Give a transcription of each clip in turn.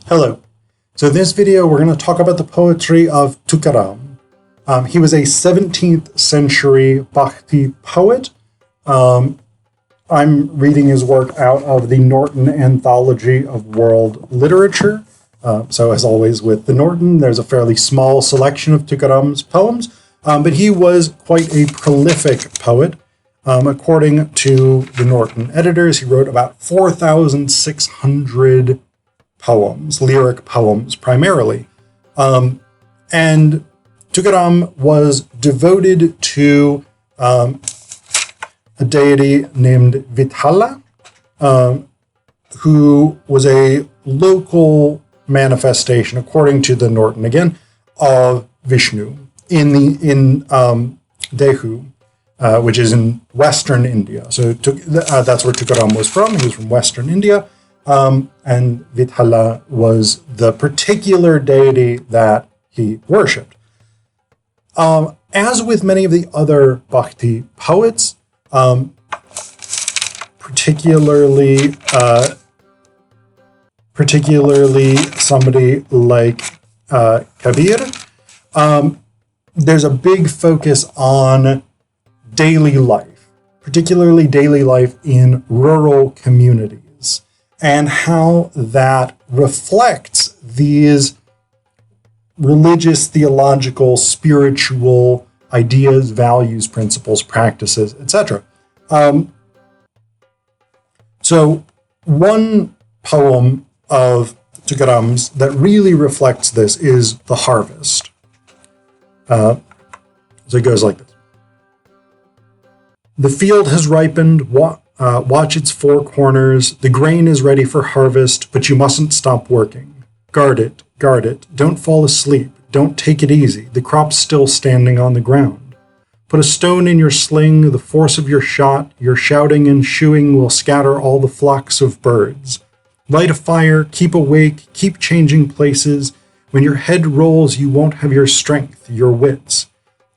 Hello. So in this video, we're going to talk about the poetry of Tukaram. He was a 17th century Bakhti poet. I'm reading his work out of the Norton Anthology of World Literature. So as always with the Norton, there's a fairly small selection of Tukaram's poems, but he was quite a prolific poet. According to the Norton editors, he wrote about 4,600 poems, lyric poems primarily. And Tukaram was devoted to a deity named Vitthala, who was a local manifestation, according to the Norton again, of Vishnu in Dehu, which is in Western India. So that's where Tukaram was from. He was from Western India. And Vitthala was the particular deity that he worshipped. As with many of the other Bakhti poets, particularly somebody like Kabir, there's a big focus on daily life, particularly daily life in rural communities, and how that reflects these religious, theological, spiritual ideas, values, principles, practices, etc. So one poem of Tukaram's that really reflects this is The Harvest. So it goes like this. The field has ripened, watch its four corners, the grain is ready for harvest, but you mustn't stop working. Guard it, don't fall asleep, don't take it easy, the crop's still standing on the ground. Put a stone in your sling, the force of your shot, your shouting and shooing will scatter all the flocks of birds. Light a fire, keep awake, keep changing places. When your head rolls, you won't have your strength, your wits.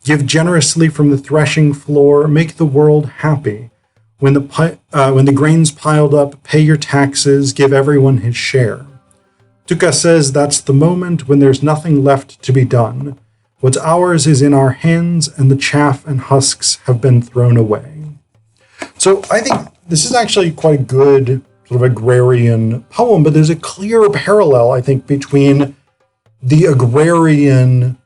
Give generously from the threshing floor, make the world happy. When the grain's piled up, pay your taxes, give everyone his share. Tuka says that's the moment when there's nothing left to be done. What's ours is in our hands, and the chaff and husks have been thrown away. So I think this is actually quite a good sort of agrarian poem, but there's a clear parallel, I think, between the agrarian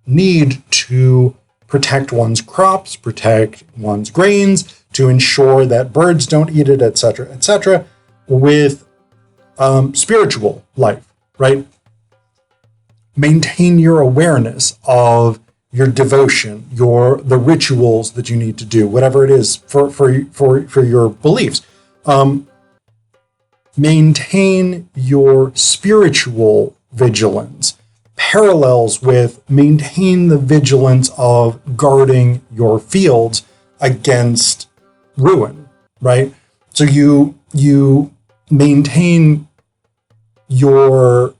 need to protect one's crops, protect one's grains, to ensure that birds don't eat it, etc., with spiritual life, right? Maintain your awareness of your devotion, the rituals that you need to do, whatever it is for your beliefs. Maintain your spiritual vigilance. Parallels with maintain the vigilance of guarding your fields against ruin, right? So you maintain your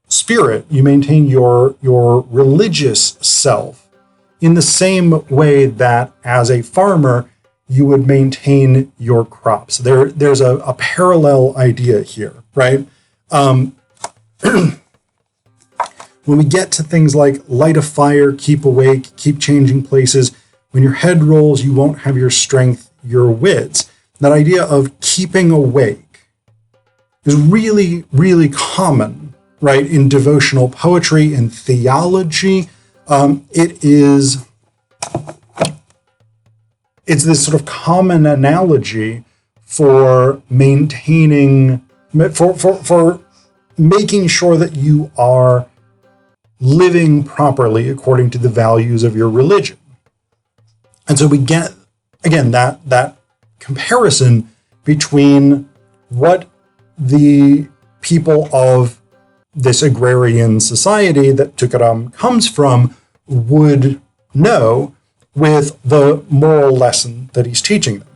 spirit, you maintain your religious self in the same way that as a farmer you would maintain your crops. There's a parallel idea here, right? When we get to things like light a fire, keep awake, keep changing places, when your head rolls, you won't have your strength, your wits. That idea of keeping awake is really, really common, right, in devotional poetry, in theology. It's this sort of common analogy for maintaining, for making sure that you are living properly according to the values of your religion. And so we get, again, that comparison between what the people of this agrarian society that Tukaram comes from would know with the moral lesson that he's teaching them.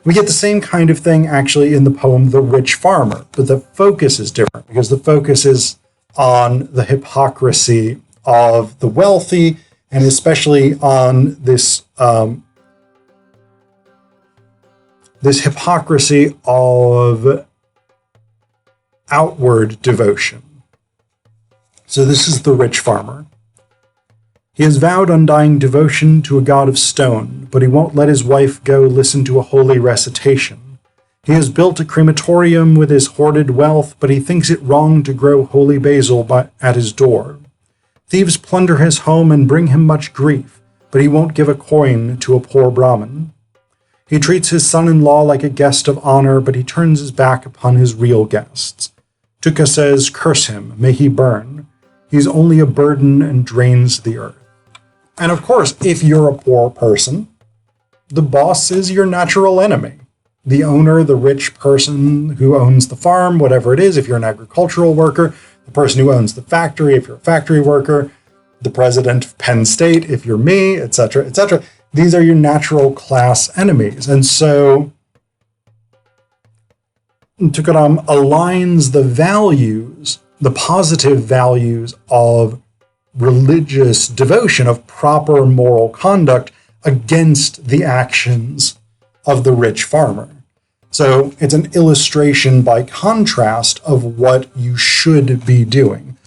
We get the same kind of thing actually in the poem The Rich Farmer, but the focus is different because the focus is on the hypocrisy of the wealthy, and especially on this this hypocrisy of outward devotion, So this is the rich farmer. He has vowed undying devotion to a god of stone, but he won't let his wife go listen to a holy recitation. He has built a crematorium with his hoarded wealth, but he thinks it wrong to grow holy basil at his door. Thieves plunder his home and bring him much grief, but he won't give a coin to a poor Brahmin. He treats his son-in-law like a guest of honor, but he turns his back upon his real guests. Tuka says, curse him, may he burn. He's only a burden and drains the earth. And of course, if you're a poor person, the boss is your natural enemy. The owner, the rich person who owns the farm, whatever it is, if you're an agricultural worker, the person who owns the factory, if you're a factory worker, the president of Penn State, if you're me, etc., etc. These are your natural class enemies. And so Tukaram aligns the values, the positive values of religious devotion, of proper moral conduct, against the actions of the rich farmer. So it's an illustration by contrast of what you should be doing.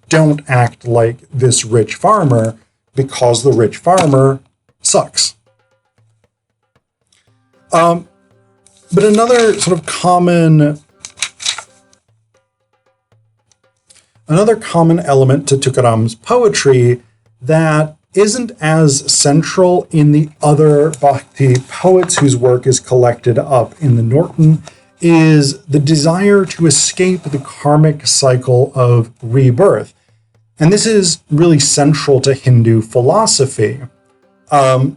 Don't act like this rich farmer, because the rich farmer sucks. But another sort of common element to Tukaram's poetry that isn't as central in the other Bakhti poets whose work is collected up in the Norton is the desire to escape the karmic cycle of rebirth. And this is really central to Hindu philosophy. But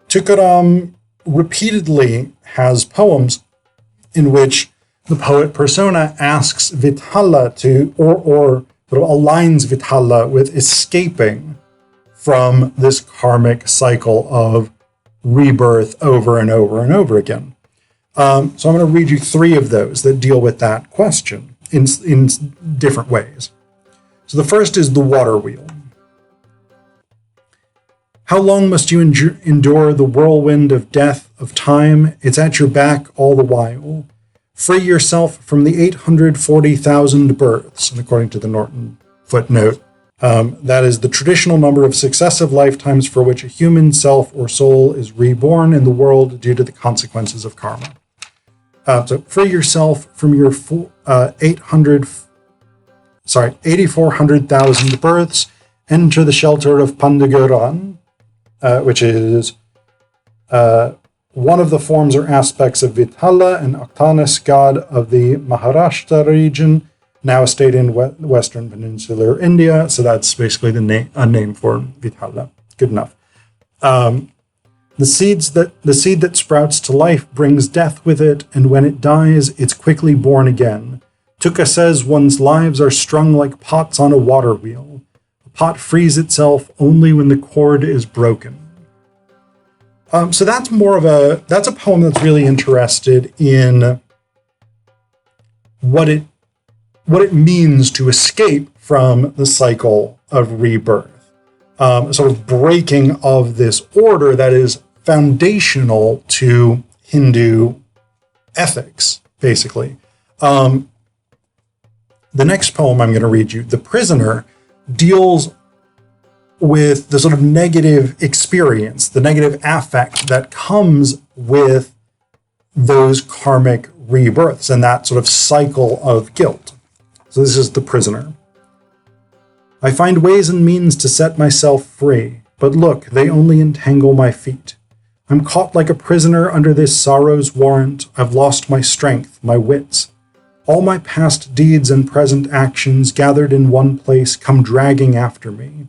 Tukaram repeatedly has poems in which the poet persona asks Vitthala to, or sort of aligns Vitthala with escaping from this karmic cycle of rebirth over and over and over again. So I'm going to read you 3 of those that deal with that question in different ways. So the first is the water wheel. How long must you endure the whirlwind of death, of time? It's at your back all the while. Free yourself from the 840,000 births, and according to the Norton footnote, that is the traditional number of successive lifetimes for which a human self or soul is reborn in the world due to the consequences of karma. So free yourself from your 8,400,000 births, enter the shelter of Pandagoran, which is one of the forms or aspects of Vitthala, an Octanus god of the Maharashtra region, now a state in Western Peninsular India. So that's basically a name for Vitthala. Good enough. The seed that sprouts to life brings death with it, and when it dies, it's quickly born again. Tuka says one's lives are strung like pots on a water wheel. A pot frees itself only when the cord is broken. So that's a poem that's really interested in what it means to escape from the cycle of rebirth, sort of breaking of this order that is foundational to Hindu ethics, basically. The next poem I'm going to read you, The Prisoner, deals with the sort of negative experience, the negative affect that comes with those karmic rebirths and that sort of cycle of guilt. So this is The Prisoner. I find ways and means to set myself free, but look, they only entangle my feet. I'm caught like a prisoner under this sorrow's warrant. I've lost my strength, my wits. All my past deeds and present actions gathered in one place come dragging after me.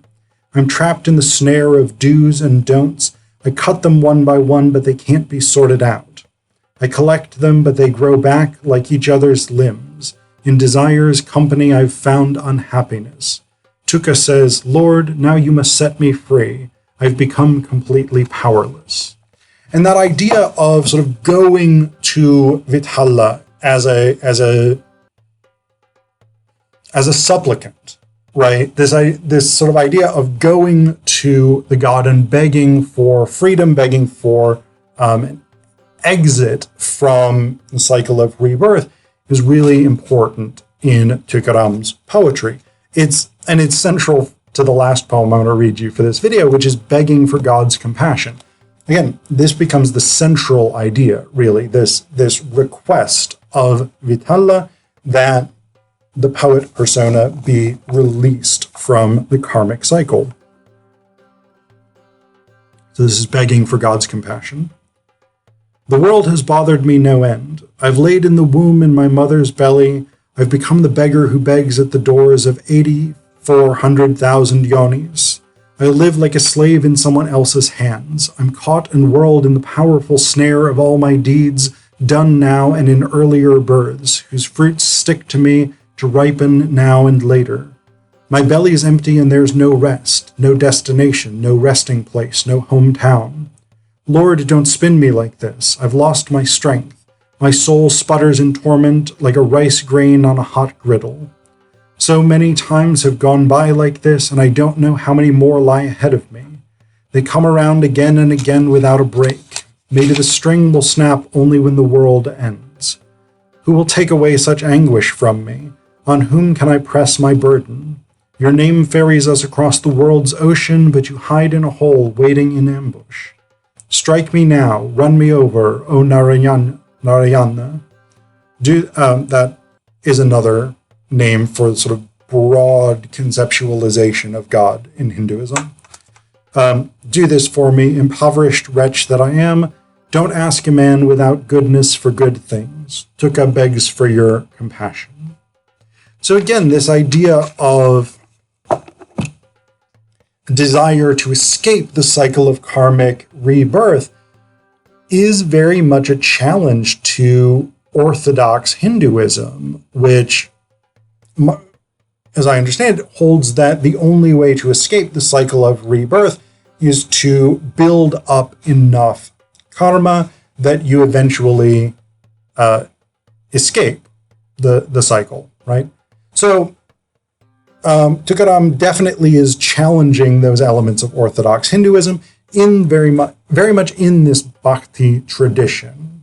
I'm trapped in the snare of do's and don'ts. I cut them one by one, but they can't be sorted out. I collect them, but they grow back like each other's limbs. In desire's company I've found unhappiness. Tuka says, Lord, now you must set me free. I've become completely powerless. And that idea of sort of going to Vitthala as a supplicant, right? This sort of idea of going to the god and begging for freedom, begging for an exit from the cycle of rebirth is really important in Tukaram's poetry. It's central to the last poem I'm going to read you for this video, which is begging for God's compassion. Again, this becomes the central idea, really, this request of Vitthala that the poet persona be released from the karmic cycle. So this is begging for God's compassion. The world has bothered me no end. I've laid in the womb in my mother's belly. I've become the beggar who begs at the doors of 8,400,000 yonis. I live like a slave in someone else's hands. I'm caught and whirled in the powerful snare of all my deeds, done now and in earlier births, whose fruits stick to me to ripen now and later. My belly's empty and there's no rest, no destination, no resting place, no hometown. Lord, don't spin me like this. I've lost my strength. My soul sputters in torment like a rice grain on a hot griddle. So many times have gone by like this, and I don't know how many more lie ahead of me. They come around again and again without a break. Maybe the string will snap only when the world ends. Who will take away such anguish from me? On whom can I press my burden? Your name ferries us across the world's ocean, but you hide in a hole waiting in ambush. Strike me now, run me over, O Narayana. That is another name for sort of broad conceptualization of God in Hinduism. Do this for me, impoverished wretch that I am. Don't ask a man without goodness for good things. Tuka begs for your compassion. So again, this idea of desire to escape the cycle of karmic rebirth is very much a challenge to Orthodox Hinduism, which, as I understand it, holds that the only way to escape the cycle of rebirth is to build up enough karma that you eventually escape the cycle, right? So Tukaram definitely is challenging those elements of Orthodox Hinduism in very much in this Bhakti tradition.